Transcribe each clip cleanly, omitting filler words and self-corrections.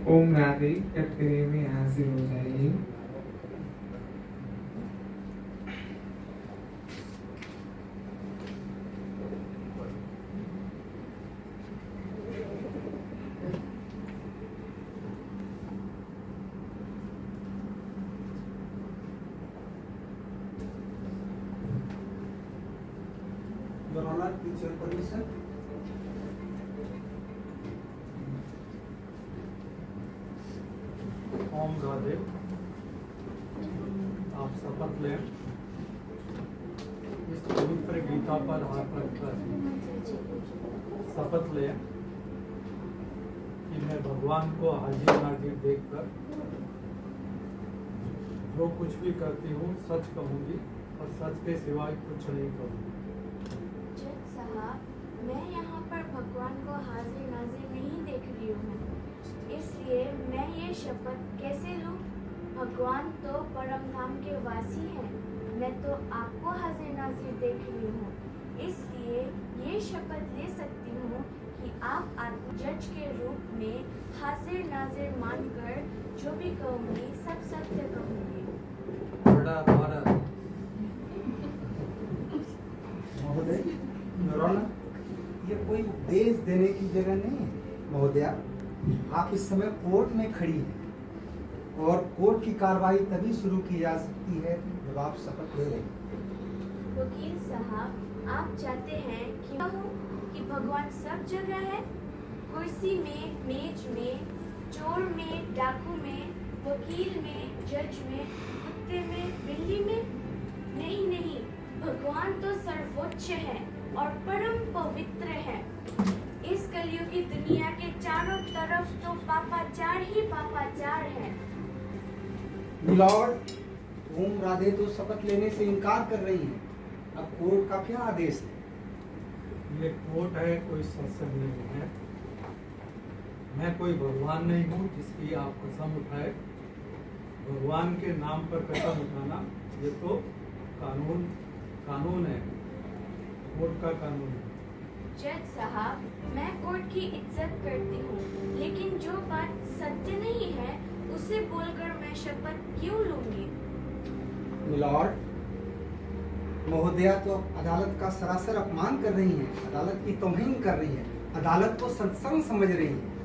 ओम राधे कटघरे में हाजिर हो जाइए। Your Honor, with your permission. ओम राधे। आप शपथ लें, इस पवित्र गीता पर हाथ रखकर शपथ लें कि मैं भगवान को हाजिर नाजिर देखकर जो कुछ भी करती हूँ सच कहूँगी और सच के सिवाय कुछ नहीं करूँगी। जज साहब, मैं यहाँ पर भगवान को हाजिर नाजिर नहीं देख रही हूँ, इसलिए मैं ये शपथ कैसे लूँ? भगवान तो परम धाम के वासी हैं, मैं तो आपको हाजिर नाजिर देख रही हूँ, इसलिए ये शपथ ले सकती हूँ कि आप आत्मा जज के रूप में हाजिर नाजिर मानकर जो भी कहूँगी सब सत्य कहूँगी। महोदय, Your Honor, ये कोई उपदेश देने की जगह नहीं है। महोदया, आप इस समय कोर्ट में खड़ी हैं और कोर्ट की कार्रवाई तभी शुरू की जा सकती है जब आप शपथ ले लें। वकील साहब, आप चाहते हैं कि कहूँ कि भगवान सब जगह है? कुर्सी में, मेज में, चोर में, डाकू में, वकील में, जज में, कुत्ते में, बिल्ली में? नहीं नहीं, भगवान तो सर्वोच्च है और परम पवित्र है। इस कलयुगी दुनिया के चारों तरफ तो पापाचार ही पापाचार है। मिलॉर्ड, ओम राधे तो शपथ लेने से इनकार कर रही हैं। अब कोर्ट का क्या आदेश है? ये कोर्ट है, कोई सत्संग नहीं है। मैं कोई भगवान नहीं हूँ जिसकी आप कसम उठाए। भगवान के नाम पर कसम उठाना ये तो कानून है, कोर्ट का कानून है। जज साहब, मैं कोर्ट की इज्जत करती हूँ, लेकिन जो बात सत्य नहीं है उसे बोलकर मैं शपथ क्यों लूंगी? मिलॉर्ड, महोदया तो अदालत का सरासर अपमान कर रही हैं, अदालत की तौहीन कर रही है, अदालत को सत्संग समझ रही है।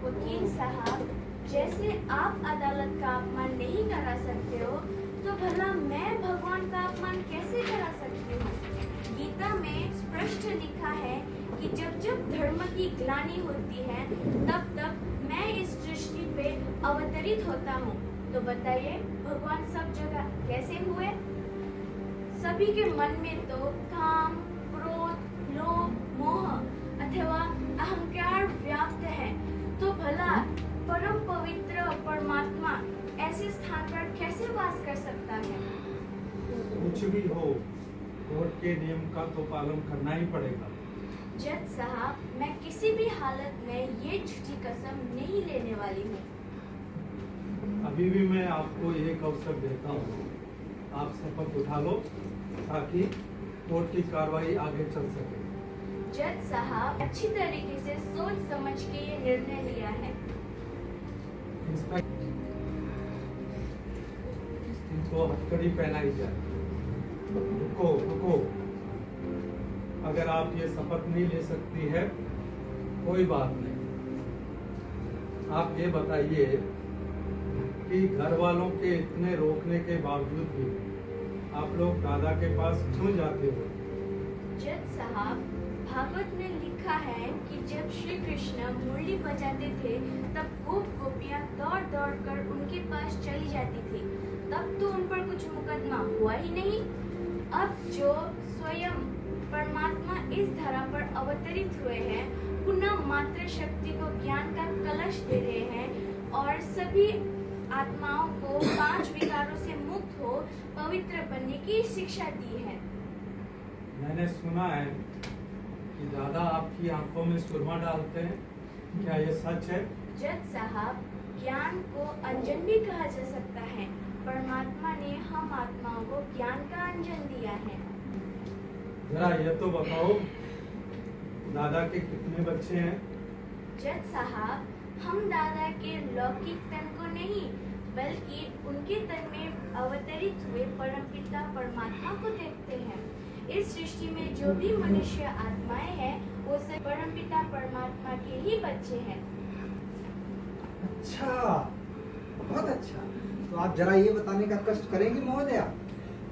वकील साहब, जैसे आप अदालत का अपमान नहीं करा सकते हो, तो भला मैं भगवान का अपमान कैसे करा सकती हूँ? गीता में स्पष्ट लिखा है कि जब जब धर्म की ग्लानि होती है तब तब मैं इस सृष्टि पे अवतरित होता हूँ। तो बताइए, भगवान सब जगह कैसे हुए? सभी के मन में तो काम, क्रोध, लोभ, मोह अथवा अहंकार व्याप्त है, तो भला परम पवित्र परमात्मा ऐसे स्थान पर कैसे वास कर सकता है? कुछ भी हो, कोर्ट के नियम का तो पालन करना ही पड़ेगा। जज साहब, मैं किसी भी हालत में ये झूठी कसम नहीं लेने वाली हूँ। अभी भी मैं आपको एक अवसर देता हूँ, आप शपथ उठा लो ताकि कोर्ट की कार्रवाई आगे चल सके। जज साहब, अच्छी तरीके से सोच समझ के ये निर्णय लिया है। इनको हथकड़ी पहनाई जाए। रुको रुको, अगर आप ये शपथ नहीं ले सकती है कोई बात नहीं। आप ये बताइए कि घर वालों के इतने रोकने के बावजूद भी आप लोग दादा के पास क्यों जाते हो? जज साहब, भागवत में लिखा है कि जब श्री कृष्ण मुरली बजाते थे तब गोपियां दौड़ दौड़ कर उनके पास चली जाती थी। तब तो उन पर कुछ मुकदमा हुआ ही नहीं। अब जो स्वयं परमात्मा इस धरा पर अवतरित हुए हैं, पुनः मात्र शक्ति को ज्ञान का कलश दे रहे हैं और सभी आत्माओं को 5 विकारों से मुक्त हो पवित्र बनने की शिक्षा दी है। मैंने सुना है कि दादा आपकी आंखों में सुरमा डालते हैं, क्या ये सच है? जज साहब, ज्ञान को अंजन भी कहा जा सकता है। परमात्मा ने हम आत्माओं को ज्ञान का अंजन दिया है। जरा ये तो बताओ, दादा के कितने बच्चे हैं? जज साहब, हम दादा के लौकिक तन को नहीं बल्कि उनके तन में अवतरित हुए परमपिता परमात्मा को देखते हैं। इस सृष्टि में जो भी मनुष्य आत्माएं हैं वो सब परमपिता परमात्मा के ही बच्चे हैं। अच्छा, बहुत अच्छा। तो आप जरा ये बताने का कष्ट करेंगे महोदया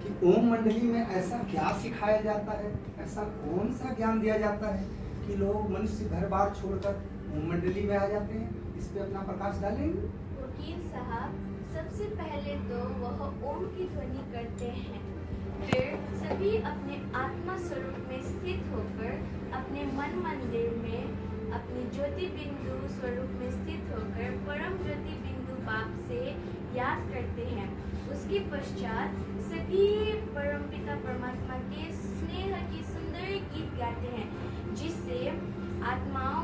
कि ओम मंडली में ऐसा क्या सिखाया जाता है, ऐसा कौन सा ज्ञान दिया जाता है कि लोग मनुष्य घर बार छोड़कर ओम मंडली में आ जाते हैं? इस पे अपना प्रकाश डालेंगे। वकील साहब, सबसे पहले तो वह ओम की ध्वनि करते हैं, फिर सभी अपने आत्मा स्वरूप में स्थित होकर अपने मन मंदिर में अपनी ज्योति बिंदु स्वरूप में स्थित होकर परम ज्योति बिंदु बाप से याद करते हैं। उसके पश्चात सभी परमपिता परमात्मा के स्नेह की सुंदर गीत गाते हैं, जिससे आत्माओं